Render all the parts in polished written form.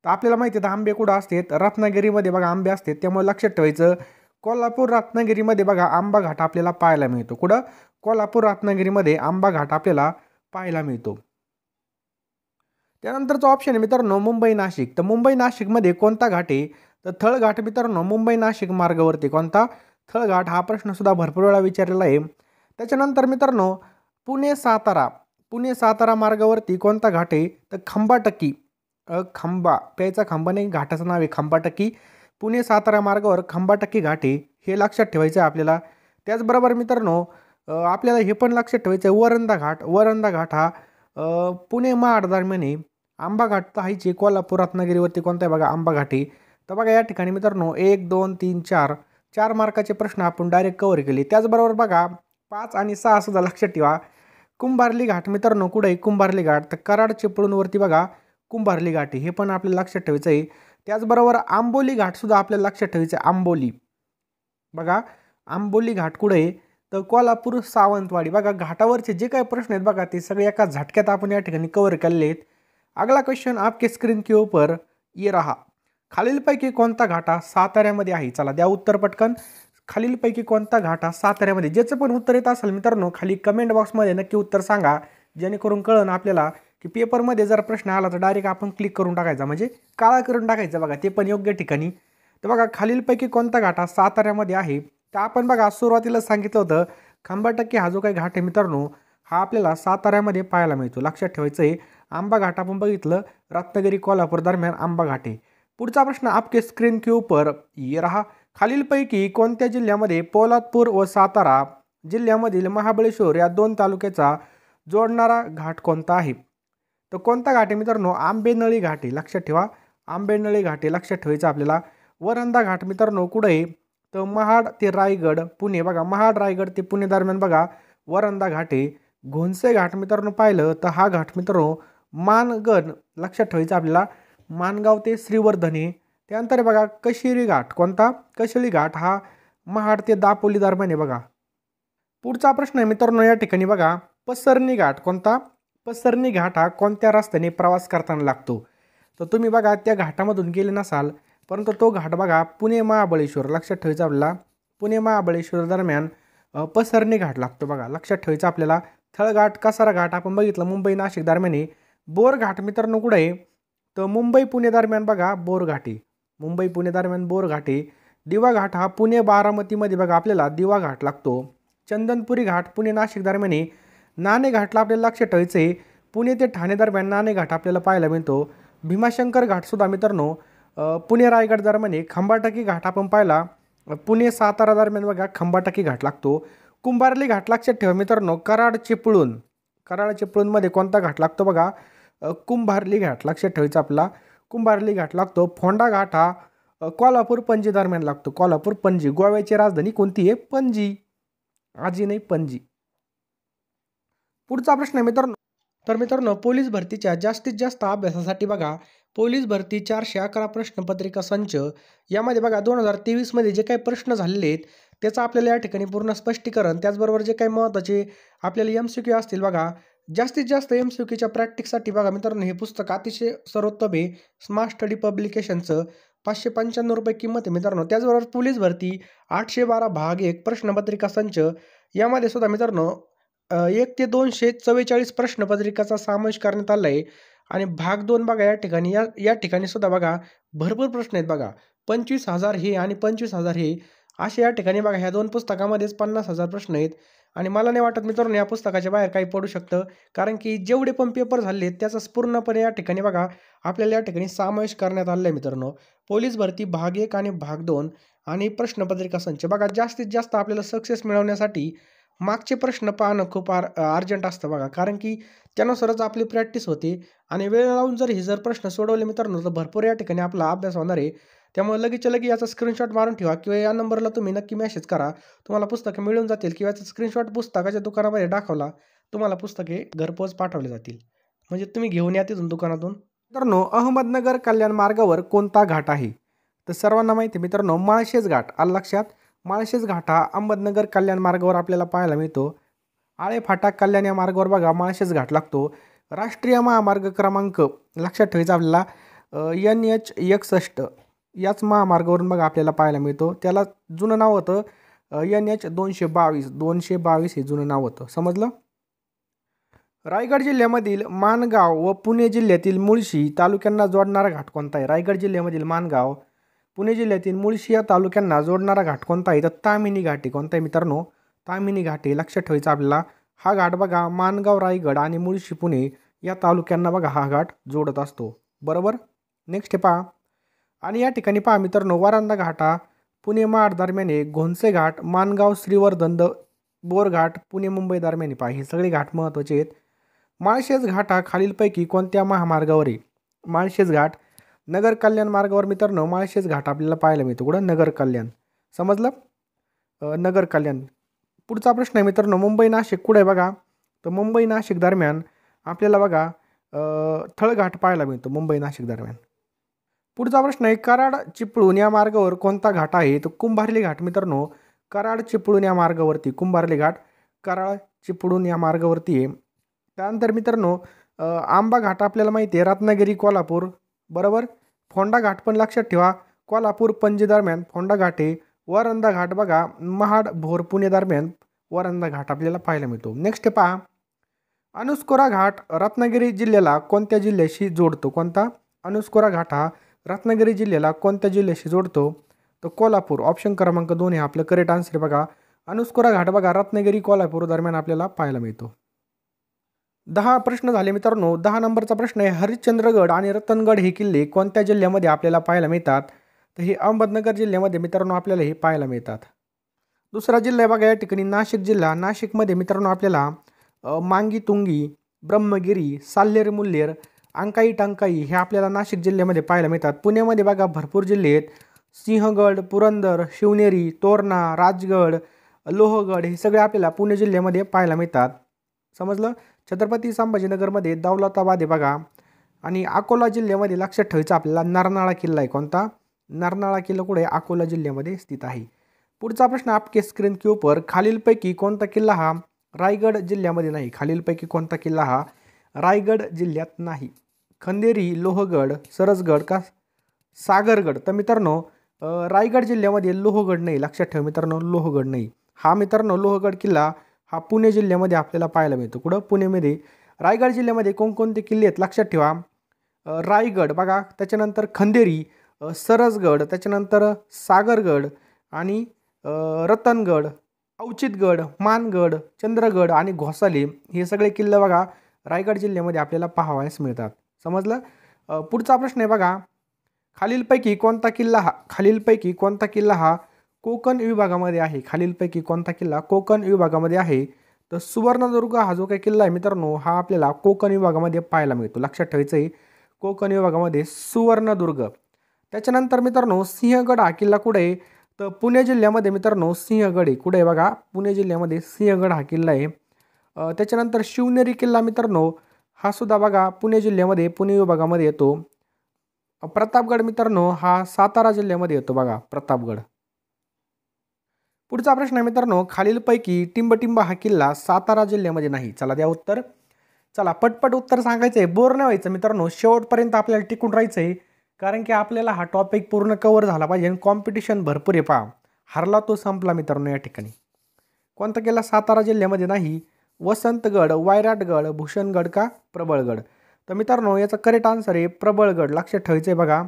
तर आपल्याला माहिती आहे आंबे कुठं असतात, रत्नागिरीमध्ये बघा आंबे असतात, त्यामुळे लक्षात ठेवायचं कोल्हापूर रत्नागिरीमध्ये बघा आंबा घाट आपल्याला पाहायला मिळतो. कुठं? कोल्हापूर रत्नागिरीमध्ये आंबा घाट आपल्याला पाहायला मिळतो. त्यानंतरचा ऑप्शन आहे मित्रांनो मुंबई नाशिक. तर मुंबई नाशिकमध्ये कोणता घाट आहे? तर थळघाट मित्रांनो मुंबई नाशिक मार्गावरती कोणता? थळघाट. हा प्रश्न सुद्धा भरपूर वेळा विचारलेला आहे. त्याच्यानंतर मित्रांनो पुणे सातारा, पुणे सातारा मार्गावरती कोणता घाट आहे? तर खंबाटकी. खंबा प्यायचा खंबा नाही, घाटाचं नाव आहे खंबाटकी. पुणे सातारा मार्गावर खंबाटकी घाट आहे, हे लक्षात ठेवायचं आहे आपल्याला. त्याचबरोबर मित्रांनो आपल्याला हे पण लक्षात ठेवायचं आहे वरंधा घाट. वरंधा घाट हा पुणे महाड दरम्यान आहे. आंबा घाट तर आहेच आहे, कोल्हापूर रत्नागिरीवरती कोणता आहे बघा आंबा घाट आहे. तर बघा या ठिकाणी मित्रांनो 1 2 3 4 4 मार्काचे प्रश्न आपण डायरेक्ट कव्हर केले. त्याचबरोबर बघा 5 आणि 6 सुद्धा लक्षात ठेवा. कुंभारली घाट मित्रांनो कुठे आहे? कुंभारली घाट तर कराड चिपळूणवरती बघा कुंभारली घाट आहे, हे पण आपल्याला लक्षात ठेवायचं आहे. त्याचबरोबर आंबोली घाट सुद्धा आपल्याला लक्षात ठेवायचं आहे. आंबोली बघा आंबोली घाट कुठे आहे? तर कोल्हापूर सावंतवाडी. बघा घाटावरचे जे काही प्रश्न आहेत बघा ते सगळे एका झटक्यात आपण या ठिकाणी कव्हर केलेले आहेत. अगला क्वेश्चन आपके स्क्रीन के ऊपर ये रहा. खालीलपैकी कोणता घाट हा साताऱ्यामध्ये आहे? चला द्या उत्तर पटकन. खालीलपैकी कोणता घाट हा साताऱ्यामध्ये? ज्याचं पण उत्तर येत असेल मित्रांनो खाली कमेंट बॉक्समध्ये नक्की उत्तर सांगा, जेणेकरून कळन आपल्याला की पेपरमध्ये जर प्रश्न आला तर डायरेक्ट आपण क्लिक करून टाकायचा, म्हणजे काळा करून टाकायचं बघा, ते पण योग्य ठिकाणी. तर बघा खालीलपैकी कोणता घाट हा साताऱ्यामध्ये आहे? तर आपण बघा सुरुवातीला सांगितलं होतं खंबाटकी हा जो काही घाट आहे मित्रांनो हा आपल्याला साताऱ्यामध्ये पाहायला मिळतो. लक्षात ठेवायचं आहे. आंबा घाट आपण बघितलं रत्नागिरी कोल्हापूर दरम्यान आंबा घाट आहे. पुढचा प्रश्न आपके स्क्रीन के ऊपर ये रहा. खालीलपैकी कोणत्या जिल्ह्यामध्ये पोलादपूर व सातारा जिल्ह्यामधील महाबळेश्वर या 2 तालुक्याचा जोडणारा घाट कोणता आहे? तर कोणता घाट आहे मित्रांनो? आंबेनळी घाट आहे. लक्षात ठेवा आंबेनळी घाट आहे, लक्षात ठेवायचं आपल्याला. वरंधा घाट मित्रांनो कुठं आहे? तर महाड ते रायगड पुणे. बघा महाड रायगड ते पुणे दरम्यान बघा वरंधा घाट आहे. घोणसे घाट मित्रांनो पाहिलं तर हा घाट मित्रांनो मानगड, लक्षात ठेवायचं आपल्याला. मानगाव ते श्रीवर्धन आहे. त्यानंतर बघा कशिरी घाट कोणता? कशिरी घाट हा महाड ते दापोली दरम्यान आहे बघा. पुढचा प्रश्न आहे मित्रांनो या ठिकाणी बघा पसरणी घाट कोणता? पसरणी घाट हा कोणत्या रस्त्याने प्रवास करताना लागतो? तर तुम्ही बघा त्या घाटामधून गेले नसाल, परंतु तो घाट बघा पुणे महाबळेश्वर, लक्षात ठेवायचं आपल्याला. पुणे महाबळेश्वर दरम्यान पसरणी घाट लागतो बघा, लक्षात ठेवायचं आपल्याला. थळघाट कसारा घाट आपण बघितलं मुंबई नाशिक दरम्यान आहे. बोर घाट मित्रांनो कुठं आहे? तर मुंबई पुणे दरम्यान बघा बोर घाट आहे. मुंबई पुणे दरम्यान बोर घाट आहे. दिवा घाट हा पुणे बारामतीमध्ये बघा आपल्याला दिवा घाट लागतो. चंदनपुरी घाट पुणे नाशिक दरम्यान आहे. नाणे घाटला आपल्याला लक्षात ठेवायचं आहे पुणे ते ठाणे दरम्यान नाणे घाट आपल्याला पाहायला मिळतो. भीमाशंकर घाट सुद्धा मित्रांनो पुणे रायगड दरम्यान आहे. खंबाटकी घाट आपण पाहिला पुणे सातारा दरम्यान बघा खंबाटकी घाट लागतो. कुंभारली घाट लक्षात ठेवा मित्रांनो कराड चिपळूण, कराड चिपळूणमध्ये कोणता घाट लागतो बघा कुंभारली घाट, लक्षात ठेवायचं आपला. कुंभारली घाट लागतो. फोंडा घाट हा कोल्हापूर पणजी दरम्यान लागतो. कोल्हापूर पणजी. गोव्याची राजधानी कोणती आहे? पणजी. आजी नाही पणजी. पुढचा प्रश्न आहे मित्रांनो. तर मित्रांनो पोलीस भरतीच्या जास्तीत जास्त अभ्यासासाठी बघा पोलीस भरती 411 प्रश्नपत्रिका संच यामध्ये बघा 2023 मध्ये जे काही प्रश्न झालेले आहेत त्याचं आपल्याला या ठिकाणी पूर्ण स्पष्टीकरण, त्याचबरोबर जे काही महत्त्वाचे आपल्याला MCQ असतील बघा जास्तीत जास्त MCQच्या प्रॅक्टिससाठी बघा मित्रांनो हे पुस्तक अतिशय सर्वोत्तम आहे. स्मार्ट स्टडी पब्लिकेशनचं 595 रुपये किंमत आहे मित्रांनो. त्याचबरोबर पोलीस भरती 812 भाग 1 प्रश्नपत्रिका संच यामध्ये सुद्धा मित्रांनो 1 ते 244 प्रश्नपत्रिकाचा समावेश करण्यात आला आहे. आणि भाग 2 बघा या ठिकाणी या ठिकाणी सुद्धा बघा भरपूर प्रश्न आहेत बघा. 25,000 हे आणि 25,000 हे असे या ठिकाणी बघा ह्या 2 पुस्तकामध्येच 50,000 प्रश्न आहेत. आणि मला नाही वाटत मित्रांनो या पुस्तकाच्या बाहेर काही पडू शकतं, कारण की जेवढे पण पेपर झाले आहेत त्याचा पूर्णपणे या ठिकाणी बघा आपल्याला या ठिकाणी समावेश करण्यात आलेला आहे मित्रांनो. पोलीस भरती भाग 1 आणि भाग 2 आणि प्रश्नपत्रिका संच बघा जास्तीत जास्त आपल्याला सक्सेस मिळवण्यासाठी मागचे प्रश्न पाहणं खूप अर्जंट असतं बघा, कारण की त्यानुसारच आपली प्रॅक्टिस होते. आणि वेळ लावून जर हे जर प्रश्न सोडवले मित्रांनो तर भरपूर या ठिकाणी आपला अभ्यास होणार आहे. त्यामुळे लगेचच्या लगेच याचा स्क्रीनशॉट मारून ठेवा किंवा या नंबरला तुम्ही नक्की मेसेज करा, तुम्हाला पुस्तकं मिळून जातील. किंवा याचा स्क्रीनशॉट पुस्तकाच्या दुकानामध्ये दाखवला तुम्हाला पुस्तके घरपोच पाठवले जातील, म्हणजे तुम्ही घेऊन या तिथून दुकानातून. मित्रांनो अहमदनगर कल्याण मार्गावर कोणता घाट आहे? तर सर्वांना माहिती आहे मित्रांनो माळशेज घाट. आलं लक्षात? माळशेज घाट हा अहमदनगर कल्याण मार्गावर आपल्याला पाहायला मिळतो. आळे फाटा कल्याण या मार्गावर बघा माळशेज घाट लागतो. राष्ट्रीय महामार्ग क्रमांक लक्षात ठेवायचा आपल्याला NH61 याच महामार्गावरून बघा आपल्याला पाहायला मिळतो. त्याला जुनं नाव होतं NH 222 हे जुनं नाव होतं. समजलं. रायगड जिल्ह्यामधील माणगाव व पुणे जिल्ह्यातील मुळशी तालुक्यांना जोडणारा घाट कोणता आहे? रायगड जिल्ह्यामधील माणगाव, पुणे जिल्ह्यातील मुळशी या तालुक्यांना जोडणारा घाट कोणता आहे? तर ताम्हिणी घाट आहे. कोणता आहे मित्रांनो? ताम्हिणी घाट आहे. लक्षात ठेवायचं आपल्याला. हा घाट बघा माणगाव रायगड आणि मुळशी पुणे या तालुक्यांना बघा हा घाट जोडत असतो. बरोबर. नेक्स्ट पहा. आणि या ठिकाणी पहा मित्रांनो, वरांदा घाट हा पुणे महाड दरम्यान आहे. घोणसे घाट माणगाव श्रीवर्धन बोरघाट पुणे मुंबई दरम्यान पहा. हे सगळे घाट महत्त्वाचे आहेत. माळशेज घाट हा खालीलपैकी कोणत्या महामार्गावर आहे? माळशेज घाट नगर कल्याण मार्गावर मित्रांनो माळशेज घाट आपल्याला पाहायला मिळतो. कुठं? नगर कल्याण. समजलं. नगर कल्याण. पुढचा प्रश्न आहे मित्रांनो, मुंबई नाशिक कुठे आहे बघा? तर मुंबई नाशिक दरम्यान आपल्याला बघा थळघाट पाहायला मिळतो मुंबई नाशिक दरम्यान. पुढचा प्रश्न आहे, कराड चिपळूण या मार्गावर कोणता घाट आहे? तर कुंभार्ली घाट मित्रांनो. कराड चिपळूण या मार्गावरती कुंभार्ली घाट कराड चिपळूण या मार्गावरती आहे. त्यानंतर मित्रांनो आंबा घाट आपल्याला माहिती आहे रत्नागिरी कोल्हापूर. बरोबर. फोंडा घाट पण लक्षात ठेवा कोल्हापूर पणजी दरम्यान फोंडा घाट आहे. वरंदा घाट बघा महाड भोर पुणे दरम्यान वरंदा घाट आपल्याला पाहायला मिळतो. नेक्स्ट पहा. अनुस्कोरा घाट रत्नागिरी जिल्ह्याला कोणत्या जिल्ह्याशी जोडतो? कोणता? अनुस्कोरा घाट हा रत्नागिरी जिल्ह्याला कोणत्या जिल्ह्याशी जोडतो? तर कोल्हापूर. ऑप्शन क्रमांक 2 हे आपलं करेक्ट आन्सर बघा. अनुस्कोरा घाट बघा रत्नागिरी कोल्हापूर दरम्यान आपल्याला पाहायला मिळतो. 10 प्रश्न झाले मित्रांनो. 10 नंबरचा प्रश्न आहे, हरिश्चंद्रगड आणि रतनगड हे किल्ले कोणत्या जिल्ह्यामध्ये आपल्याला पाहायला मिळतात? तर हे अहमदनगर जिल्ह्यामध्ये मित्रांनो आपल्याला हे पाहायला मिळतात. दुसरा जिल्हा आहे बघा या ठिकाणी नाशिक जिल्हा. नाशिकमध्ये मित्रांनो आपल्याला मांगी तुंगी, ब्रह्मगिरी, साल्हेर मुल्हेर, अंकाई टंकाई हे आपल्याला नाशिक जिल्ह्यामध्ये पाहायला मिळतात. पुण्यामध्ये बघा भरपूर जिल्हे आहेत. सिंहगड, पुरंदर, शिवनेरी, तोरणा, राजगड, लोहगड हे सगळे आपल्याला पुणे जिल्ह्यामध्ये पाहायला मिळतात. समजलं. छत्रपती संभाजीनगरमध्ये दौलताबाद आहे बघा. आणि अकोला जिल्ह्यामध्ये लक्षात ठेवायचं आपल्याला नरनाळा किल्ला आहे. कोणता? नरनाळा किल्ला कुठे? अकोला जिल्ह्यामध्ये स्थित आहे. पुढचा प्रश्न आपके स्क्रीन के ऊपर खालीलपैकी कोणता किल्ला हा रायगड जिल्ह्यामध्ये नाही? खालीलपैकी कोणता किल्ला हा रायगड जिल्ह्यात नाही? खंदेरी, लोहगड, सरसगड का सागरगड? तर मित्रांनो रायगड जिल्ह्यामध्ये लोहगड नाही. लक्षात ठेवा मित्रांनो लोहगड नाही. हा मित्रांनो लोहगड किल्ला हा पुणे जिल्ह्यामध्ये आपल्याला पाहायला मिळतो. कुठं? पुणेमध्ये. रायगड जिल्ह्यामध्ये कोणकोणते किल्ले आहेत लक्षात ठेवा. रायगड बघा, त्याच्यानंतर खंदेरी, सरसगड, त्याच्यानंतर सागरगड आणि रतनगड, अवचितगड, मानगड, चंद्रगड आणि घोसाले हे सगळे किल्ले बघा रायगड जिल्ह्यामध्ये आपल्याला पाहावयास मिळतात. समजलं. पुढचा प्रश्न आहे बघा, खालीलपैकी कोणता किल्ला हा कोकण विभागामध्ये आहे? खालीलपैकी कोणता किल्ला कोकण विभागामध्ये आहे? तर सुवर्णदुर्ग हा जो काही किल्ला आहे मित्रांनो हा आपल्याला कोकण विभागामध्ये पाहायला मिळतो. लक्षात ठेवायचं आहे कोकण विभागामध्ये सुवर्णदुर्ग. त्याच्यानंतर मित्रांनो सिंहगड हा किल्ला कुठे आहे? तर पुणे जिल्ह्यामध्ये मित्रांनो सिंहगड आहे. कुठे आहे बघा? पुणे जिल्ह्यामध्ये सिंहगड हा किल्ला आहे. त्याच्यानंतर शिवनेरी किल्ला मित्रांनो हा सुद्धा बघा पुणे जिल्ह्यामध्ये पुणे विभागामध्ये येतो. प्रतापगड मित्रांनो हा सातारा जिल्ह्यामध्ये येतो बघा प्रतापगड. पुढचा प्रश्न आहे मित्रांनो, खालीलपैकी टिंबटिंबा हा किल्ला सातारा जिल्ह्यामध्ये नाही. चला द्या उत्तर. चला पटपट उत्तर सांगायचं आहे. बोर नाही व्हायचं मित्रांनो. शेवटपर्यंत आपल्याला टिकून राहायचं आहे कारण की आपल्याला हा टॉपिक पूर्ण कव्हर झाला पाहिजे आणि कॉम्पिटिशन भरपूर आहे. पहा हरला तो संपला मित्रांनो. या ठिकाणी कोणता किल्ला सातारा जिल्ह्यामध्ये नाही? वसंतगड, वायराटगड, भूषणगड का प्रबळगड? तर मित्रांनो याचा करेक्ट आन्सर आहे प्रबळगड. लक्षात ठेवायचं आहे बघा.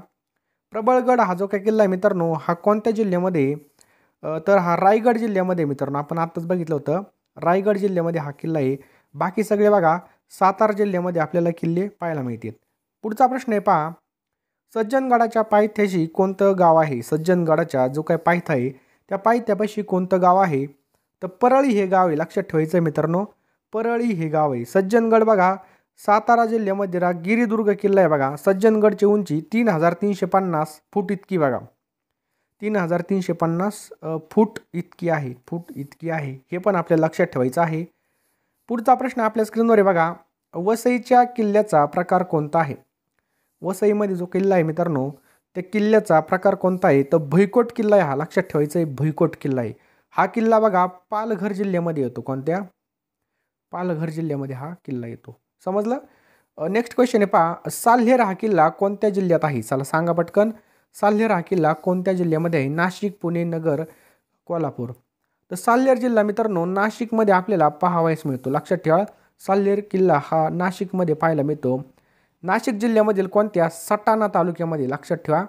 प्रबळगड हा जो काही किल्ला आहे मित्रांनो हा कोणत्या जिल्ह्यामध्ये? तर हा रायगड जिल्ह्यामध्ये मित्रांनो. आपण आत्ताच बघितलं होतं रायगड जिल्ह्यामध्ये हा किल्ला आहे. बाकी सगळे बघा सातारा जिल्ह्यामध्ये आपल्याला किल्ले पाहायला मिळतात. पुढचा प्रश्न आहे पहा, सज्जनगडाच्या पायथ्याशी कोणतं गाव आहे? सज्जनगडाच्या जो काही पायथा आहे त्या पायथ्यापाशी कोणतं गाव आहे? तर परळी हे गाव आहे. लक्षात ठेवायचं आहे मित्रांनो परळी हे गाव आहे. सज्जनगड बघा सातारा जिल्ह्यामध्ये गिरिदुर्ग किल्ला आहे बघा. सज्जनगडची उंची 3350 फूट इतकी बघा. 3350 फूट इतकी आहे. हे पण आपल्याला लक्षात ठेवायचं आहे. पुढचा प्रश्न आपल्या स्क्रीनवर आहे बघा, वसईच्या किल्ल्याचा प्रकार कोणता आहे? वसईमध्ये जो किल्ला आहे मित्रांनो त्या किल्ल्याचा प्रकार कोणता आहे? तर भुईकोट किल्ला आहे हा. लक्षात ठेवायचं आहे भुईकोट किल्ला आहे. हा किल्ला बघा पालघर जिल्ह्यामध्ये येतो. कोणत्या? पालघर जिल्ह्यामध्ये हा किल्ला येतो. समजलं. नेक्स्ट क्वेश्चन आहे पहा, साल्हेर हा किल्ला कोणत्या जिल्ह्यात आहे? चला सांगा पटकन. साल्हेर हा किल्ला कोणत्या जिल्ह्यामध्ये आहे? नाशिक, पुणे, नगर, कोल्हापूर. तर साल्हेर जिल्हा मित्रांनो नाशिकमध्ये आपल्याला पाहावयास मिळतो. लक्षात ठेवा, साल्हेर किल्ला हा नाशिकमध्ये पाहायला मिळतो. नाशिक जिल्ह्यामधील कोणत्या? सटाणा तालुक्यामध्ये. लक्षात ठेवा,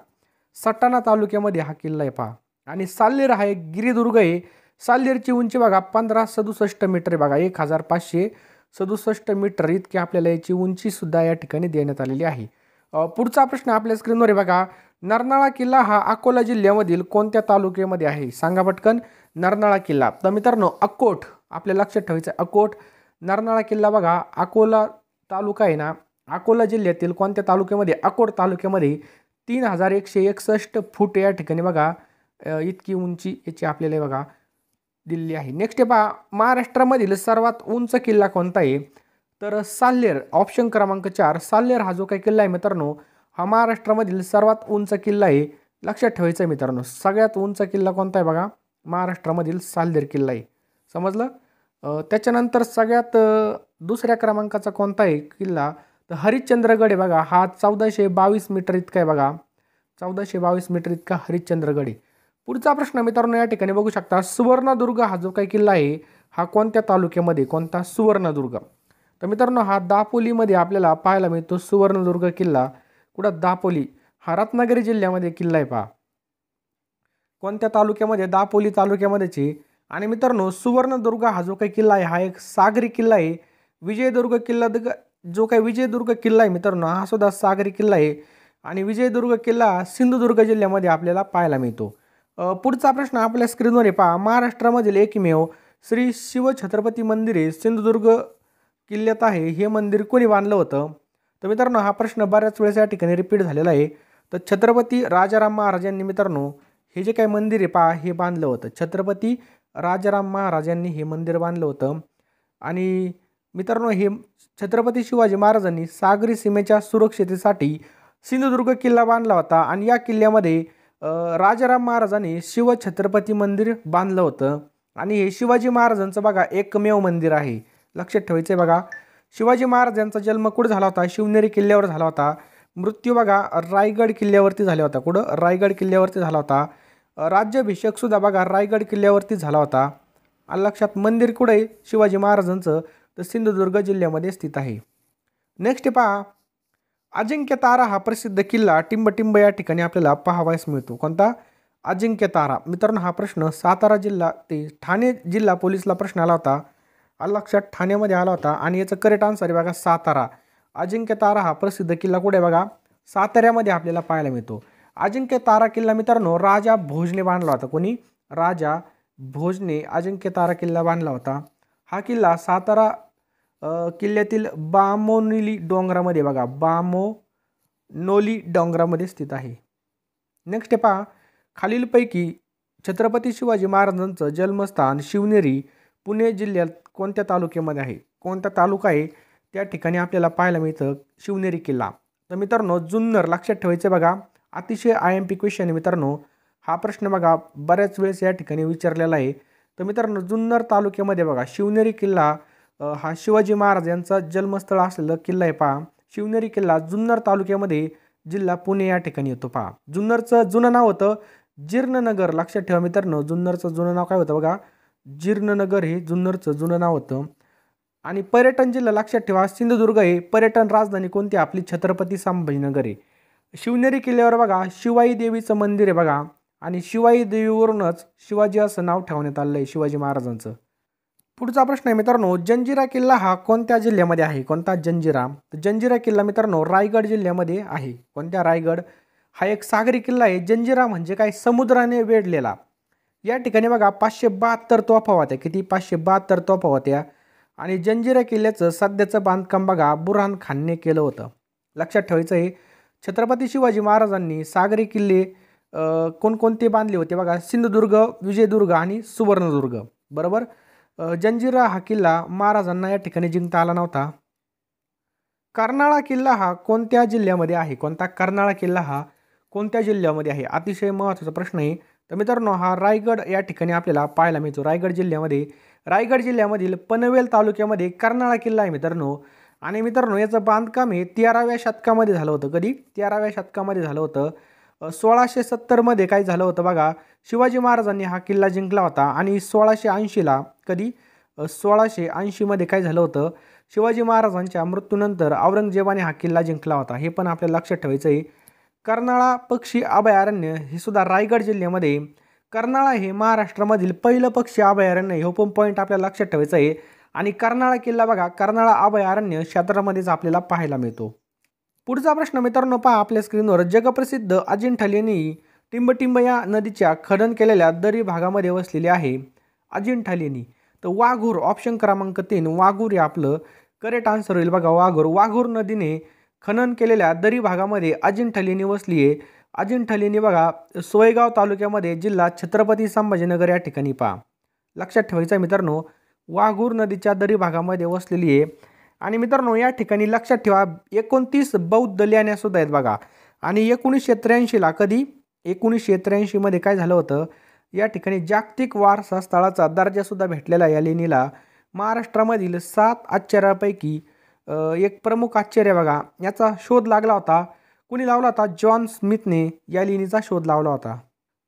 सटाणा तालुक्यामध्ये हा किल्ला आहे पहा. आणि साल्हेर हा एक गिरिदुर्ग आहे. साल्हेरची उंची बघा 1567 मीटर आहे बघा. 1567 मीटर इतकी आपल्याला याची उंची सुद्धा या ठिकाणी देण्यात आलेली आहे. पुढचा प्रश्न आपल्या स्क्रीनवर आहे बघा, नरनाळा किल्ला हा अकोला जिल्ह्यामधील कोणत्या तालुक्यामध्ये आहे? सांगा पटकन. नरनाळा किल्ला, तर मित्रांनो अकोट आपल्या लक्षात ठेवायचं आहे. अकोट नरनाळा किल्ला बघा अकोला तालुका आहे ना, अकोला जिल्ह्यातील कोणत्या तालुक्यामध्ये? अकोट तालुक्यामध्ये 3161 फूट या ठिकाणी बघा इतकी उंची याची आपल्याला बघा दिलेली आहे. नेक्स्ट आहे पहा, महाराष्ट्रामधील सर्वात उंच किल्ला कोणता आहे? तर साल्हेर. ऑप्शन क्रमांक 4 साल्हेर हा जो काही किल्ला आहे मित्रांनो हा महाराष्ट्रामधील सर्वात उंच किल्ला आहे. लक्षात ठेवायचं आहे मित्रांनो, सगळ्यात उंच किल्ला कोणता आहे बघा? महाराष्ट्रामधील साल्हेर किल्ला आहे. समजलं. त्याच्यानंतर सगळ्यात दुसऱ्या क्रमांकाचा कोणता आहे किल्ला? तर हरिश्चंद्रगड आहे बघा. हा 1422 मीटर इतका आहे बघा. 1422 मीटर इतका हरिश्चंद्रगड आहे. पुढचा प्रश्न मित्रांनो या ठिकाणी बघू शकता, सुवर्णदुर्ग हा जो काही किल्ला आहे हा कोणत्या तालुक्यामध्ये? कोणता? सुवर्णदुर्ग. तर मित्रांनो हा दापोलीमध्ये आपल्याला पाहायला मिळतो. सुवर्णदुर्ग किल्ला कुठं? दापोली. हा रत्नागिरी जिल्ह्यामध्ये किल्ला आहे पहा. कोणत्या तालुक्यामध्ये? दापोली तालुक्यामध्येच. आणि मित्रांनो सुवर्णदुर्ग हा जो काही किल्ला आहे हा एक सागरी किल्ला आहे. विजयदुर्ग किल्ला जो काही विजयदुर्ग किल्ला आहे मित्रांनो हा सुद्धा सागरी किल्ला आहे. आणि विजयदुर्ग किल्ला सिंधुदुर्ग जिल्ह्यामध्ये आपल्याला पाहायला मिळतो. पुढचा प्रश्न आपल्या स्क्रीनवर आहे पहा, महाराष्ट्रामधील एकमेव श्री शिवछत्रपती मंदिर आहे सिंधुदुर्ग किल्ल्यात आहे. हे मंदिर कोणी बांधलं होतं? तर मित्रांनो हा प्रश्न बऱ्याच वेळेस या ठिकाणी रिपीट झालेला आहे. तर छत्रपती राजाराम महाराजांनी मित्रांनो हे जे काही मंदिर आहे पहा हे बांधलं होतं. छत्रपती राजाराम महाराजांनी हे मंदिर बांधलं होतं. आणि मित्रांनो हे छत्रपती शिवाजी महाराजांनी सागरी सीमेच्या सुरक्षितेसाठी सिंधुदुर्ग किल्ला बांधला होता. आणि या किल्ल्यामध्ये राजाराम महाराजांनी शिवछत्रपती मंदिर बांधलं होतं. आणि हे शिवाजी महाराजांचं बघा एकमेव मंदिर आहे. लक्षात ठेवायचं आहे बघा, शिवाजी महाराजांचा जन्म कुठं झाला होता? शिवनेरी किल्ल्यावर झाला होता. मृत्यू बघा रायगड किल्ल्यावरती झाला होता. कुठं? रायगड किल्ल्यावरती झाला होता. राज्याभिषेक सुद्धा बघा रायगड किल्ल्यावरती झाला होता. लक्षात. मंदिर कुठे आहे शिवाजी महाराजांचं? तर सिंधुदुर्ग जिल्ह्यामध्ये स्थित आहे. नेक्स्ट पहा, अजिंक्य तारा हा प्रसिद्ध किल्ला टिंबटिंब या ठिकाणी आपल्याला पाहावयास मिळतो. कोणता? अजिंक्य तारा. मित्रांनो हा प्रश्न सातारा जिल्हा ते ठाणे जिल्हा पोलीसला प्रश्न आला होता. लक्षात ठाण्यामध्ये आला होता. आणि याचं करेक्ट आन्सर आहे बघा सातारा. अजिंक्य तारा हा प्रसिद्ध किल्ला कुठे आहे बघा? साताऱ्यामध्ये आपल्याला पाहायला मिळतो. अजिंक्य तारा किल्ला मित्रांनो राजा भोजने बांधला होता. कोणी? राजा भोजने अजिंक्य तारा किल्ला बांधला होता. हा किल्ला सातारा किल्ल्यातील बामोनोली डोंगरामध्ये बघा बामोनोली डोंगरामध्ये स्थित आहे. नेक्स्ट पहा, खालीलपैकी छत्रपती शिवाजी महाराजांचं जन्मस्थान शिवनेरी पुणे जिल्ह्यात कोणत्या तालुक्यामध्ये आहे? कोणता तालुका आहे त्या ठिकाणी आपल्याला पाहायला मिळतं शिवनेरी किल्ला? तर मित्रांनो जुन्नर. लक्षात ठेवायचं बघा, अतिशय IMP क्वेश्चन आहे मित्रांनो. हा प्रश्न बघा बऱ्याच वेळेस या ठिकाणी विचारलेला आहे. तर मित्रांनो जुन्नर तालुक्यामध्ये बघा शिवनेरी किल्ला हा शिवाजी महाराज यांचा जन्मस्थळ असलेला किल्ला आहे पहा. शिवनेरी किल्ला जुन्नर तालुक्यामध्ये जिल्हा पुणे या ठिकाणी येतो पहा. जुन्नरचं जुनं नाव होतं जीर्णनगर. लक्षात ठेवा मित्रांनो जुन्नरचं जुनं नाव काय होतं बघा? जीर्णनगर हे जुन्नरचं जुनं नाव होतं. आणि पर्यटन जिल्हा लक्षात ठेवा सिंधुदुर्ग हे पर्यटन राजधानी कोणती? आपली छत्रपती संभाजीनगर आहे. शिवनेरी किल्ल्यावर बघा शिवाई देवीचं मंदिर आहे बघा. आणि शिवाई देवीवरूनच शिवाजी असं नाव ठेवण्यात आलं आहे शिवाजी महाराजांचं. पुढचा प्रश्न आहे मित्रांनो, जंजिरा किल्ला हा कोणत्या जिल्ह्यामध्ये आहे? कोणता? जंजिरा. तर जंजिरा किल्ला मित्रांनो रायगड जिल्ह्यामध्ये आहे. कोणत्या? रायगड. हा एक सागरी किल्ला आहे. जंजिरा म्हणजे काय? समुद्राने वेढलेला. या ठिकाणी बघा 572 तोफा होत्या. किती? 572 तोफा होत्या. आणि जंजिरा किल्ल्याचं सध्याचं बांधकाम बघा बुरहान खानने केलं होतं. लक्षात ठेवायचं आहे. छत्रपती शिवाजी महाराजांनी सागरी किल्ले कोणकोणते बांधले होते बघा? सिंधुदुर्ग, विजयदुर्ग आणि सुवर्णदुर्ग. बरोबर. जंजिरा हा किल्ला महाराजांना या ठिकाणी जिंकता आला नव्हता. कर्नाळा किल्ला हा कोणत्या जिल्ह्यामध्ये आहे? कोणता? कर्नाळा किल्ला हा कोणत्या जिल्ह्यामध्ये आहे? अतिशय महत्त्वाचा प्रश्न आहे. तर मित्रांनो हा रायगड या ठिकाणी आपल्याला पाहायला मिळतो. रायगड जिल्ह्यामध्ये रायगड जिल्ह्यामधील पनवेल तालुक्यामध्ये कर्नाळा किल्ला आहे मित्रांनो. आणि मित्रांनो याचं बांधकाम हे 13व्या शतकामध्ये झालं होतं. कधी? 13व्या शतकामध्ये झालं होतं. 1670मध्ये काय झालं होतं बघा, शिवाजी महाराजांनी हा किल्ला जिंकला होता आणि 1680ला कधी 1680मध्ये काय झालं होतं, शिवाजी महाराजांच्या मृत्यूनंतर औरंगजेबाने हा किल्ला जिंकला होता. हे पण आपल्याला लक्षात ठेवायचं आहे. कर्नाळा पक्षी अभयारण्य हे सुद्धा रायगड जिल्ह्यामध्ये. कर्नाळा हे महाराष्ट्रामधील पहिलं पक्षी अभयारण्य, हे पण पॉईंट आपल्याला लक्षात ठेवायचं आहे. आणि कर्नाळा किल्ला बघा, कर्नाळा अभयारण्य क्षेत्रामध्येच आपल्याला पाहायला मिळतो. पुढचा प्रश्न मित्रांनो पहा आपल्या स्क्रीनवर. जगप्रसिद्ध अजिंठा लेणी टिंबटिंब या नदीच्या खनन केलेल्या दरी भागामध्ये वसलेली आहे. अजिंठा लेणी. तर वाघूर, ऑप्शन क्रमांक 3 वाघूर हे आपलं करेक्ट आन्सर होईल बघा. वाघूर. वाघूर नदीने खनन केलेल्या दरी भागामध्ये अजिंठा लेणी वसली आहे. अजिंठा लेणी बघा सोयगाव तालुक्यामध्ये, जिल्हा छत्रपती संभाजीनगर या ठिकाणी पहा. लक्षात ठेवायचं आहे मित्रांनो, वाघूर नदीच्या दरी भागामध्ये वसलेली आहे. आणि मित्रांनो या ठिकाणी लक्षात ठेवा 29 बौद्ध लेण्या सुद्धा आहेत बघा. आणि 1983ला कधी 1983मध्ये काय झालं होतं, या ठिकाणी जागतिक वारसा स्थळाचा दर्जा सुद्धा भेटलेला या लेणीला. महाराष्ट्रामधील 7 आश्चर्यापैकी एक प्रमुख आश्चर्य बघा, याचा शोध लागला होता. कुणी लावला होता? जॉन स्मिथने या लेणीचा शोध लावला होता.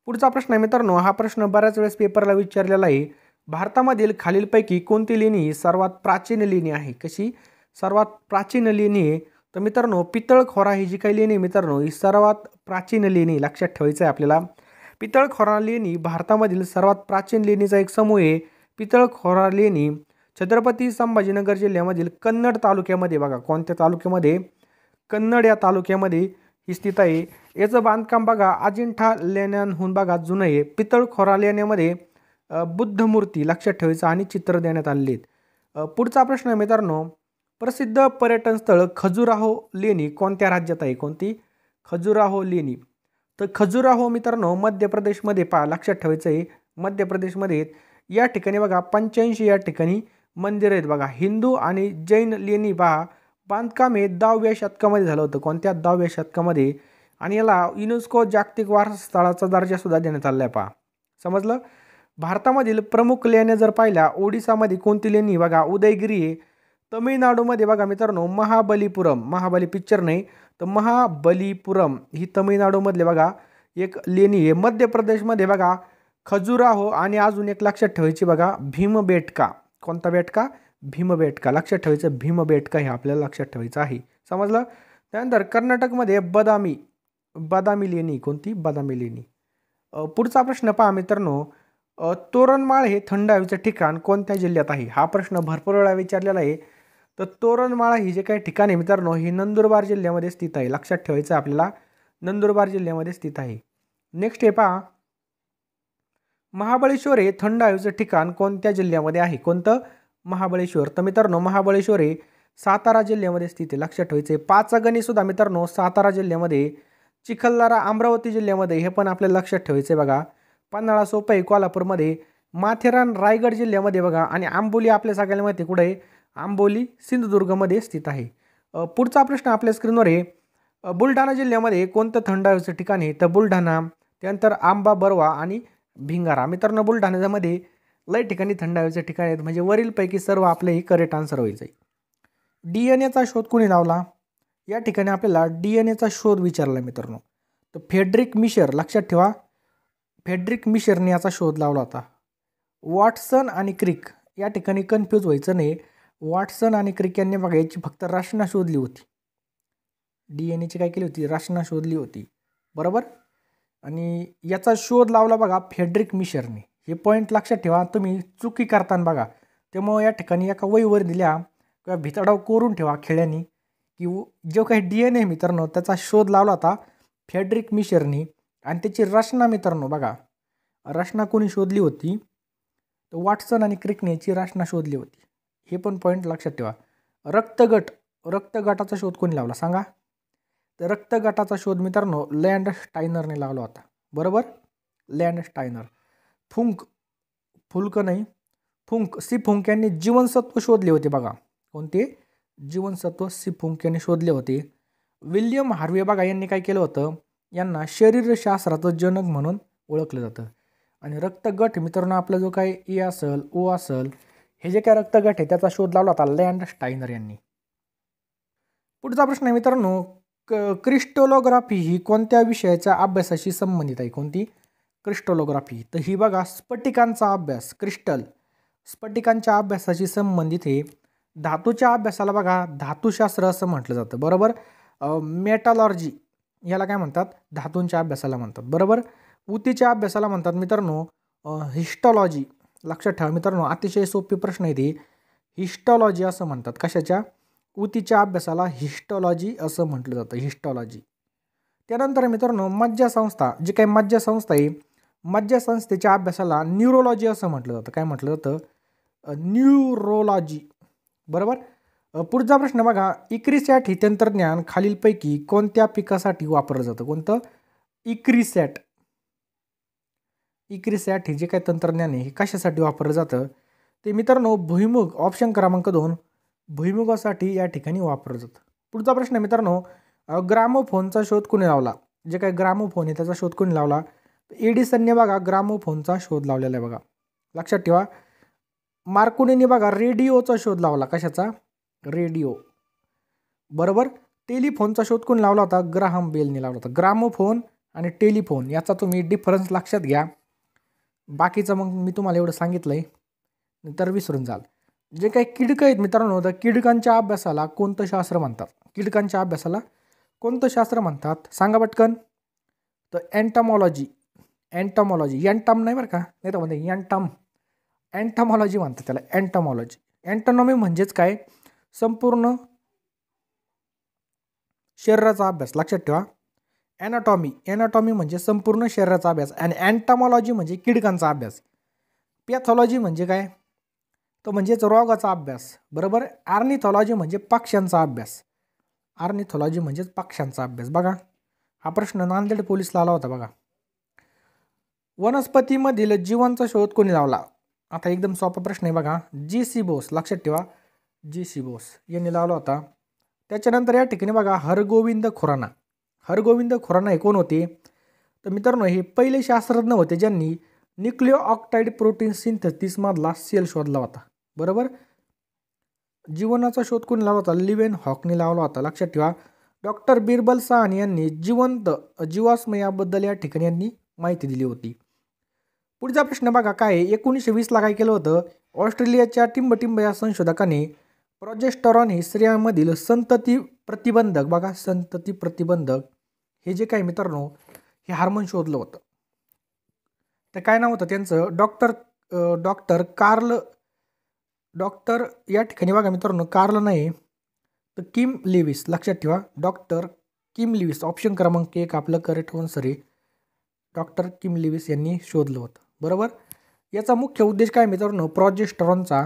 पुढचा प्रश्न आहे मित्रांनो, हा प्रश्न बऱ्याच वेळेस पेपरला विचारलेला आहे. भारतामधील खालीलपैकी कोणती लेणी सर्वात प्राचीन लेणी आहे? कशी सर्वात प्राचीन लेणी आहे? तर मित्रांनो पितळखोरा ही जी काही लेणी मित्रांनो, ही सर्वात प्राचीन लेणी लक्षात ठेवायचं आहे आपल्याला. पितळखोरा लेणी भारतामधील सर्वात प्राचीन लेणीचा एक समूह आहे. पितळखोरा लेणी छत्रपती संभाजीनगर जिल्ह्यामधील कन्नड तालुक्यामध्ये बघा. कोणत्या तालुक्यामध्ये? कन्नड या तालुक्यामध्ये ही स्थित आहे. याचं बांधकाम बघा अजिंठा लेण्यांहून बघा जुनं आहे. पितळखोरा लेण्यामध्ये बुद्ध मूर्ती लक्षात ठेवायचं आणि चित्र देण्यात आलेली आहेत. पुढचा प्रश्न आहे मित्रांनो, प्रसिद्ध पर्यटन स्थळ खजुराहो लेणी कोणत्या राज्यात आहे? कोणती? खजुराहो लेणी. तर खजुराहो मित्रांनो मध्य प्रदेशमध्ये पहा. लक्षात ठेवायचं आहे मध्य प्रदेशमध्ये. या ठिकाणी बघा 85 या ठिकाणी मंदिर आहेत बघा. हिंदू आणि जैन लेणी पहा. बांधकाम हे 10व्या शतकामध्ये झालं होतं. कोणत्या? 10व्या शतकामध्ये. आणि याला युनेस्को जागतिक वारसा स्थळाचा दर्जा सुद्धा देण्यात आला आहे पहा. समजलं? भारतामधील प्रमुख लेण्या जर पाहिल्या, ओडिसामध्ये कोणती लेणी बघा? उदयगिरी आहे. तमिळनाडूमध्ये बघा मित्रांनो महाबलीपुरम, महाबली पिक्चर नाही तर महाबलीपुरम ही तमिळनाडूमधले बघा एक लेणी आहे. मध्य प्रदेशमध्ये बघा खजुराहो आणि अजून एक लक्षात ठेवायची बघा भीमबेटका. कोणता बेटका? भीमबेटका. लक्षात ठेवायचं भीमबेटका हे आपल्याला लक्षात ठेवायचं आहे. समजलं? त्यानंतर कर्नाटकमध्ये बदामी लेणी. कोणती? बदामी लेणी. पुढचा प्रश्न पहा मित्रांनो, तोरणमाळ हे थंड हवेचं ठिकाण कोणत्या जिल्ह्यात आहे? हा प्रश्न भरपूर वेळा विचारलेला आहे. तर तोरणमाळ ही जे काही ठिकाण आहे मित्रांनो, हे नंदुरबार जिल्ह्यामध्ये स्थित आहे. लक्षात ठेवायचं आहे आपल्याला, नंदुरबार जिल्ह्यामध्ये स्थित आहे. नेक्स्ट हे पहा, महाबळेश्वर हे थंड हवेचं ठिकाण कोणत्या जिल्ह्यामध्ये आहे? कोणतं? महाबळेश्वर. तर मित्रांनो महाबळेश्वर हे सातारा जिल्ह्यामध्ये स्थित आहे. लक्षात ठेवायचं आहे. पाचगणी सुद्धा मित्रांनो सातारा जिल्ह्यामध्ये. चिखलदरा अमरावती जिल्ह्यामध्ये, हे पण आपल्याला लक्षात ठेवायचं आहे बघा. पन्हाळा सोपई कोल्हापूरमध्ये. माथेरान रायगड जिल्ह्यामध्ये बघा. आणि आंबोली आपल्या सगळ्यांना माहिती कुठे आहे? आंबोली सिंधुदुर्गमध्ये स्थित आहे. पुढचा प्रश्न आपल्या स्क्रीनवर आहे, बुलढाणा जिल्ह्यामध्ये कोणतं थंड हवेचं ठिकाण आहे? तर बुलढाणा. त्यानंतर आंबा बरवा आणि भिंगारा. मित्रांनो बुलढाण्यामध्ये लय ठिकाणी थंड हवेचे ठिकाण आहेत. म्हणजे वरीलपैकी सर्व आपले ही करेक्ट आन्सर व्हायचं आहे. DNA शोध कोणी लावला? या ठिकाणी आपल्याला DNA शोध विचारला मित्रांनो. तर फेड्रिक मिशर. लक्षात ठेवा फेड्रिक मिशरने याचा शोध लावला होता. वॉटसन आणि क्रिक या ठिकाणी कन्फ्यूज व्हायचं नाही. वॉटसन आणि क्रिक यांनी बघा याची फक्त रचना शोधली होती. DNA काय केली होती? रचना शोधली होती. बरोबर. आणि याचा शोध लावला बघा फेड्रिक मिशरने. हे पॉईंट लक्षात ठेवा. तुम्ही चुकी करताना बघा. त्यामुळे या ठिकाणी एका वहीवर दिल्या किंवा भितडाव करून ठेवा खेळ्यांनी की जो काही DNA मित्रांनो त्याचा शोध लावला होता फेड्रिक मिशरने. आणि त्याची रचना मित्रांनो बघा, रचना कोणी शोधली होती? तर वॉटसन आणि क्रिकने याची रचना शोधली होती. हे पण पॉईंट लक्षात ठेवा. रक्तगटाचा शोध कोणी लावला सांगा? तर रक्तगटाचा शोध मित्रांनो लँडस्टायनरने लावला होता. बरोबर. लँडस्टायनर. सी फुंक यांनी जीवनसत्व शोधले होते बघा. कोणते? जीवनसत्व सी फुंक यांनी शोधले होते. विल्यम हार्वे बघा यांनी काय केलं होतं? यांना शरीरशास्त्राचं जनक म्हणून ओळखलं जातं. आणि रक्तगट मित्रांनो आपला जो काही ए असेल ओ असेल हे जे काय रक्तगट आहे त्याचा शोध लावला होता लँडस्टायनर यांनी. पुढचा प्रश्न आहे मित्रांनो, क्रिस्टलोग्राफी ही कोणत्या विषयाच्या अभ्यासाशी संबंधित आहे? कोणती? क्रिस्टलोग्राफी. तर ही बघा स्फटिकांचा अभ्यास, स्फटिकांच्या अभ्यासाशी संबंधित हे. धातूच्या अभ्यासाला बघा धातुशास्त्र असं म्हटलं जातं, बरोबर. मेटॉलॉजी याला काय म्हणतात? धातूंच्या अभ्यासाला म्हणतात, बरोबर. ऊतीच्या अभ्यासाला म्हणतात मित्रांनो हिस्टॉलॉजी. लक्षात ठेवा मित्रांनो, अतिशय सोपे प्रश्न आहे ते. हिस्टॉलॉजी असं म्हणतात. कशाच्या? ऊतीच्या अभ्यासाला हिस्टॉलॉजी असं म्हटलं जातं, हिस्टॉलॉजी. त्यानंतर मित्रांनो मज्जासंस्था, जी काही मज्जासंस्था आहे, मज्जासंस्थेच्या अभ्यासाला न्यूरोलॉजी असं म्हटलं जातं. काय म्हटलं जातं? न्यूरोलॉजी, बरोबर. पुढचा प्रश्न बघा, इक्रिसॅट हे तंत्रज्ञान खालीलपैकी कोणत्या पिकासाठी वापरलं जातं? कोणतं? इक्रिसॅट. इक्रिसॅट हे जे काही तंत्रज्ञान आहे हे कशासाठी वापरलं जातं? ते मित्रांनो भुईमुग, ऑप्शन क्रमांक 2, भुईमुगासाठी या ठिकाणी वापरलं जातं. पुढचा प्रश्न मित्रांनो, ग्रामोफोनचा शोध कोणी लावला? जे काही ग्रामोफोन आहे त्याचा शोध कोणी लावला? एडिसनने बघा ग्रामोफोनचा शोध लावलेला आहे बघा, लक्षात ठेवा. मार्कोनीने बघा रेडिओचा शोध लावला. कशाचा? रेडिओ, बरोबर. टेलिफोनचा शोध कोणी लावला होता? ग्राहम बेलने लावला होता. ग्रामोफोन आणि टेलिफोन याचा तुम्ही डिफरन्स लक्षात घ्या. बाकीचं मग मी तुम्हाला एवढं सांगितलं आहे, नंतर विसरून जाल. जे काही कीडकं आहेत मित्रांनो, तर कीडकांच्या अभ्यासाला कोणतं शास्त्र म्हणतात? कीडकांच्या अभ्यासाला कोणतं शास्त्र म्हणतात? सांगा पटकन. तर एंटमॉलॉजी. एंटमॉलॉजी, एंटम नाही बरं का, नाही तर म्हणते एंटम, एंटमॉलॉजी म्हणतात त्याला, एंटमॉलॉजी. एंटोनॉमी म्हणजेच काय? संपूर्ण शरीराचा अभ्यास. लक्षात ठेवा. एनाटॉमी म्हणजे संपूर्ण शरीराचा अभ्यास आणि एंटमॉलॉजी म्हणजे कीडकांचा अभ्यास. पॅथॉलॉजी म्हणजे काय? तो म्हणजेच रोगाचा अभ्यास, बरोबर. आर्निथॉलॉजी म्हणजे पक्ष्यांचा अभ्यास. आर्निथॉलॉजी म्हणजेच पक्ष्यांचा अभ्यास. बघा हा प्रश्न नांदेड पोलीसला आला होता बघा. वनस्पतीमधील जीवांचा शोध कोणी लावला? आता एकदम सोपा प्रश्न आहे बघा. जी.सी. बोस. लक्षात ठेवा, जी.सी. बोस यांनी लावला होता. त्याच्यानंतर या ठिकाणी बघा हरगोविंद खुराना. हरगोविंद खुराना हे कोण होते? तर मित्रांनो हे पहिले शास्त्रज्ञ होते ज्यांनी न्यूक्लिओ ऑक्टाईड प्रोटीन सिंथेसिस मधला सेल शोधला होता, बरोबर. जीवनाचा शोध कोणी लावला होता? लिवेन हॉकने लावला होता. लक्षात ठेवा. डॉक्टर बिरबल साहन यांनी जिवंत जीवाश्म याबद्दल या ठिकाणी यांनी माहिती दिली होती. पुढचा प्रश्न बघा काय? 1920ला काय केलं होतं? ऑस्ट्रेलियाच्या टिंबटिंब या संशोधकाने प्रोजेस्टेरॉन हे स्त्रियांमधील संतती प्रतिबंधक, बघा संतती प्रतिबंधक हे जे काय मित्रांनो हे हार्मोन शोधलं होतं. तर काय नाव होतं त्यांचं? डॉक्टर या ठिकाणी बघा मित्रांनो कार्ल नाही तर किम लिविस. लक्षात ठेवा, डॉक्टर किम लिविस. ऑप्शन क्रमांक 1 आपलं करेक्ट आन्सर आहे. डॉक्टर किम लिविस यांनी शोधलं होतं, बरोबर. याचा मुख्य उद्देश काय मित्रांनो प्रोजेस्टेरॉनचा?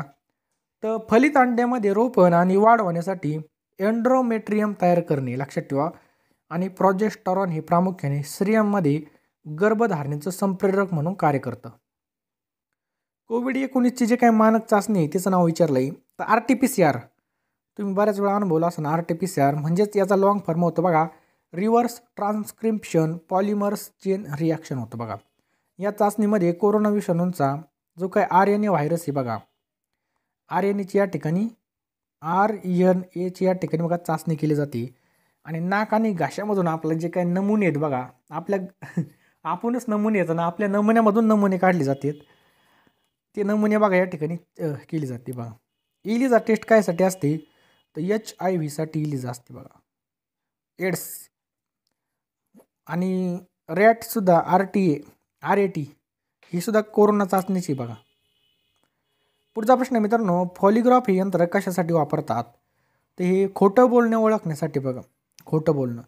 तर फलित अंड्यामध्ये रोपण आणि वाढ होण्यासाठी एंड्रोमेट्रियम तयार करणे. लक्षात ठेवा. आणि प्रोजेस्टेरॉन हे प्रामुख्याने स्त्रियांमध्ये गर्भधारणेचं संप्रेरक म्हणून कार्य करतं. कोविड-19ची जे काही मानक चाचणी आहे त्याचं नाव विचारलं आहे. तर RT-PCR तुम्ही बऱ्याच वेळा अनुभवला असं. RT-PCR म्हणजेच याचा लॉंग फॉर्म होतं बघा reverse transcription polymers chain reaction होतं बघा. या चाचणीमध्ये कोरोना विषाणूंचा जो काही RNA व्हायरस आहे बघा, RNAची या ठिकाणी RNAची या ठिकाणी बघा चाचणी केली जाते. आणि नाक आणि घशामधून आपलं जे काही नमुने आहेत बघा, आपणच नमुने आहेत ना, आपल्या नमुन्यामधून नमुने काढले जातात. ते नमुने बघा या ठिकाणी केली जाते बघा. इलिझा टेस्ट कायसाठी असते? तर HIV साठी इलिझा असते बघा. एड्स आणि रॅटसुद्धा RAT ही सुद्धा कोरोना चाचणीची बघा. पुढचा प्रश्न मित्रांनो, पॉलिग्राफ हे यंत्र कशासाठी वापरतात? तर हे खोटं बोलणं ओळखण्यासाठी बघा. खोटं बोलणं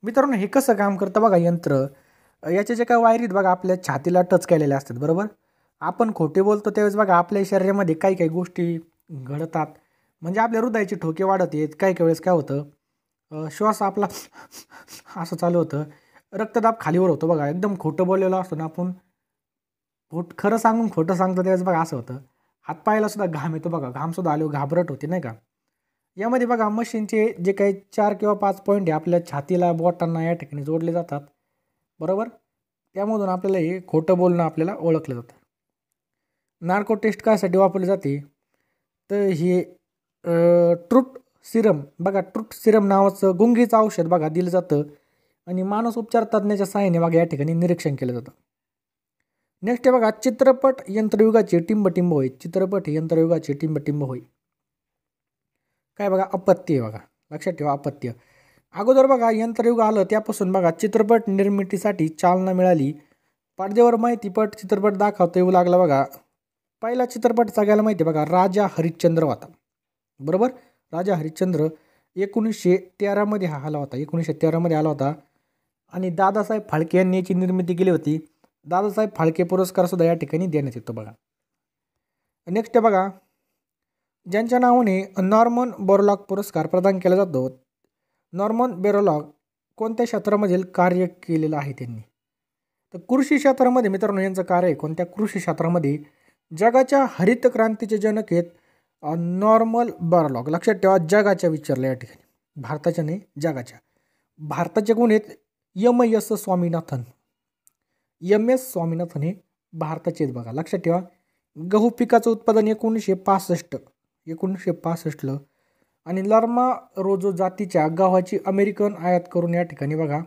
मित्रांनो हे कसं काम करतं बघा यंत्र. याचे जे काही वायरीत बघा आपल्या छातीला टच केलेल्या असतात, बरोबर. आपण खोटे बोलतो त्यावेळेस बघा आपल्या शरीरामध्ये काही काही गोष्टी घडतात. म्हणजे आपल्या हृदयाचे ठोके वाढत आहेत. काही काही वेळेस काय होतं श्वास आपला असं चालू होतं, रक्तदाब खालीवर होतो बघा. एकदम खोटं बोललेलं असतो ना आपण, खरं सांगून खोटं सांगतो त्यावेळेस बघा असं होतं. हातपायाला सुद्धा घाम येतो बघा, घामसुद्धा आल्यावर घाबरट होते नाही का. यामध्ये बघा मशीनचे जे काही 4 किंवा 5 पॉईंट आहे आपल्या छातीला बोटांना या ठिकाणी जोडले जातात, बरोबर. त्यामधून आपल्याला हे खोटं बोलणं आपल्याला ओळखलं जातं. नार्को टेस्ट कायसाठी वापरली जाते? तर हे ट्रूथ सिरम बघा, ट्रूथ सिरम नावाचं गुंगीचं औषध बघा दिलं जातं आणि मानस उपचार तज्ज्ञाच्या सहाय्याने बघा या ठिकाणी निरीक्षण केलं जातं. नेक्स्ट आहे बघा, चित्रपट यंत्रयुगाचे टिंबटिंब होय. चित्रपट यंत्रयुगाचे टिंबटिंब होय. काय बघा, अपत्य आहे बघा, लक्षात ठेवा अपत्य. अगोदर बघा यंत्रयुग आलं त्यापासून बघा चित्रपट निर्मितीसाठी चालना मिळाली. पडद्यावर माहितीपट चित्रपट दाखवता येऊ लागला बघा. पहिला चित्रपट सगळ्याला माहिती आहे बघा, राजा हरिश्चंद्र होता. बरोबर, राजा हरिश्चंद्र 1913 मध्ये हा आला होता. 1913 मध्ये आला होता आणि दादासाहेब फाळके यांनी याची निर्मिती केली होती. दादासाहेब फाळके पुरस्कार सुद्धा या ठिकाणी देण्यात येतो बघा. नेक्स्ट आहे बघा, ज्यांच्या नावाने नॉर्मन बोरलॉग पुरस्कार प्रदान केला जातो. नॉर्मन बोरलॉग कोणत्या क्षेत्रामधील कार्य केलेलं आहे त्यांनी? तर कृषी क्षेत्रामध्ये मित्रांनो यांचं कार्य आहे. कोणत्या? कृषी क्षेत्रामध्ये. जगाच्या हरित क्रांतीचे जनक आहेत नॉर्मन बोरलॉग. लक्षात ठेवा, जगाच्या विचारलं या ठिकाणी, भारताच्या नाही, जगाच्या. भारताचे कोण आहेत? एम.एस. स्वामीनाथन. एम.एस. स्वामीनाथन हे भारताचे आहेत बघा, लक्षात ठेवा. गहू पिकाचं उत्पादन 1965 आणि लर्मा रोजो जातीच्या गव्हाची अमेरिकन आयात करून या ठिकाणी बघा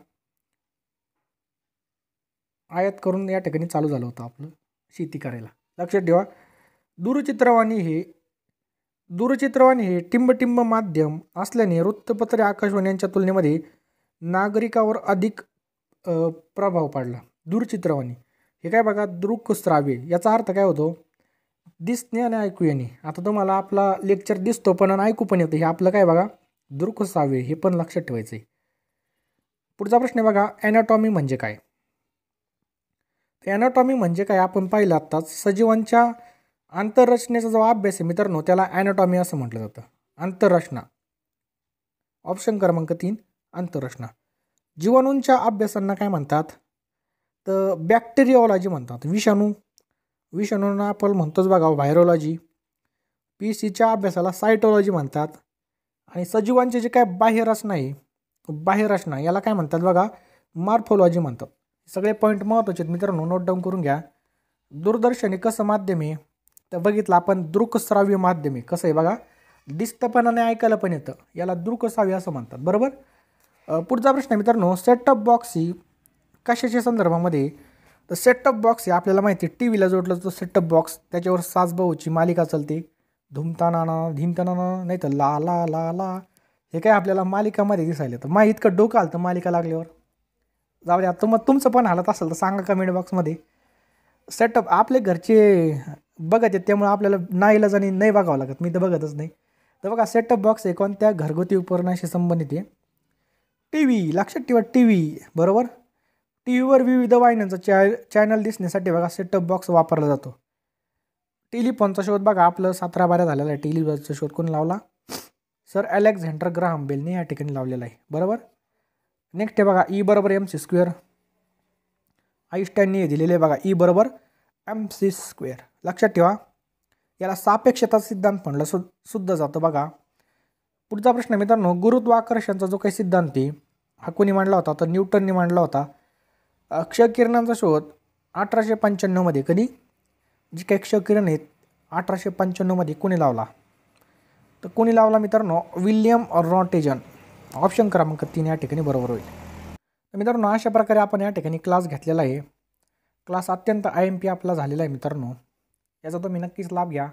चालू झालं होतं आपलं शेती करायला. लक्षात ठेवा, दूरचित्रवाणी हे टिंबटिंब माध्यम असल्याने वृत्तपत्रे आकाशवाणी यांच्या तुलनेमध्ये नागरिकावर अधिक प्रभाव पडला. दूरचित्रवाणी हे काय बघा, दृकश्राव्य. याचा अर्थ काय होतो? दिसणे आणि ऐकू येणे. आता तुम्हाला आपला लेक्चर दिसतो पण ऐकू पण येतं, हे आपलं काय बघा, दृकश्राव्य. हे पण लक्षात ठेवायचं आहे. पुढचा प्रश्न आहे बघा, ॲनाटॉमी म्हणजे काय? ॲनाटॉमी म्हणजे काय आपण पाहिलं आत्ताच. सजीवांच्या आंतररचनेचा जो अभ्यास आहे मित्रांनो त्याला ॲनाटॉमी असं म्हटलं जातं. आंतररचना. ऑप्शन क्रमांक 3 आंतररचना. जीवाणूंच्या अभ्यासांना काय म्हणतात? तर बॅक्टेरिओलॉजी म्हणतात. विषाणूंना आपण म्हणतोच बघा व्हायरोलॉजी. PCच्या अभ्यासाला सायटोलॉजी म्हणतात. आणि सजीवांचे जे काय बाह्यरचना याला काय म्हणतात बघा, मॉर्फोलॉजी म्हणतात. सगळे पॉईंट महत्त्वाचे आहेत मित्रांनो, नोट डाऊन करून घ्या. दूरदर्शन हे कसं माध्यम आहे? तर बघितलं आपण, दृकश्राव्य माध्यम आहे. कसं आहे बघा, दिसतं पण आणि ऐकायला पण येतं, याला दृकश्राव्य असं म्हणतात. बरोबर. पुढचा प्रश्न आहे मित्रांनो, सेटअप बॉक्स ही कशाच्या संदर्भामध्ये? तर सेटअप बॉक्स हे आपल्याला माहिती आहे, TVला जोडलं तो सेटअप बॉक्स, त्याच्यावर सासबहूची मालिका चालते. धुमताना धीमताना नाही तर ला ला ला ला, हे काय आपल्याला मालिकामध्ये दिसायला येतं. मग इतकं डोकं आलं तर मालिका लागल्यावर. जाऊ द्या, मग तुमचं पण हालत असेल तर सांगा कमेंट बॉक्समध्ये. सेटअप आपले घरचे बघत आहेत त्यामुळे आपल्याला नाईलाजाने नाही बघावं लागत, मी तर बघतच नाही. तर बघा, सेटअप बॉक्स हे कोणत्या घरगुती उपकरणाशी संबंधित आहे? TV. लक्षात ठेवा, TV. बरोबर. TVवर विविध वाहिन्यांचा चॅनल दिसण्यासाठी बघा सेटअप बॉक्स वापरला जातो. टेलिफोनचा शोध बघा आपलं 1712 झालेला आहे. टेलिफोनचा शोध कोण लावला? सर अलेक्झांडर ग्राहम बेलने या ठिकाणी लावलेला आहे. बरोबर. नेक्स्ट आहे बघा, E = mc². आईन्स्टाईनने दिलेले बघा, E = mc². लक्षात ठेवा, याला सापेक्षता सिद्धांत म्हणलं सुद्धा जातं बघा. पुढचा प्रश्न मित्रांनो, गुरुत्वाकर्षणाचा जो काही सिद्धांत आहे हा कोणी मांडला होता? तर न्यूटनने मांडला होता. क्षकिरणांचा शोध 1895 मध्ये, कधी? जी काही क्षकिरण आहेत 1895 मध्ये कोणी लावला? तर कोणी लावला मित्रांनो? William Roentgen. ऑप्शन क्रमांक 3 या ठिकाणी बरोबर होईल. तर मित्रांनो अशा प्रकारे आपण या ठिकाणी क्लास घेतलेला आहे. क्लास अत्यंत IMP आपला झालेला आहे मित्रांनो, याचा तुम्ही नक्कीच लाभ घ्या.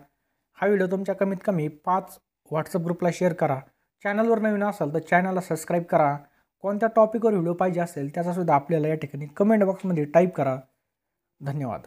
हा व्हिडिओ तुमच्या कमीत कमी 5 व्हॉट्सअप ग्रुपला शेअर करा. चॅनलवर नवीन असाल तर चॅनलला सबस्क्राईब करा. कोणत्या टॉपिकवर व्हिडिओ पाहिजे असेल त्याचासुद्धा आपल्याला या ठिकाणी कमेंट बॉक्समध्ये टाईप करा. धन्यवाद.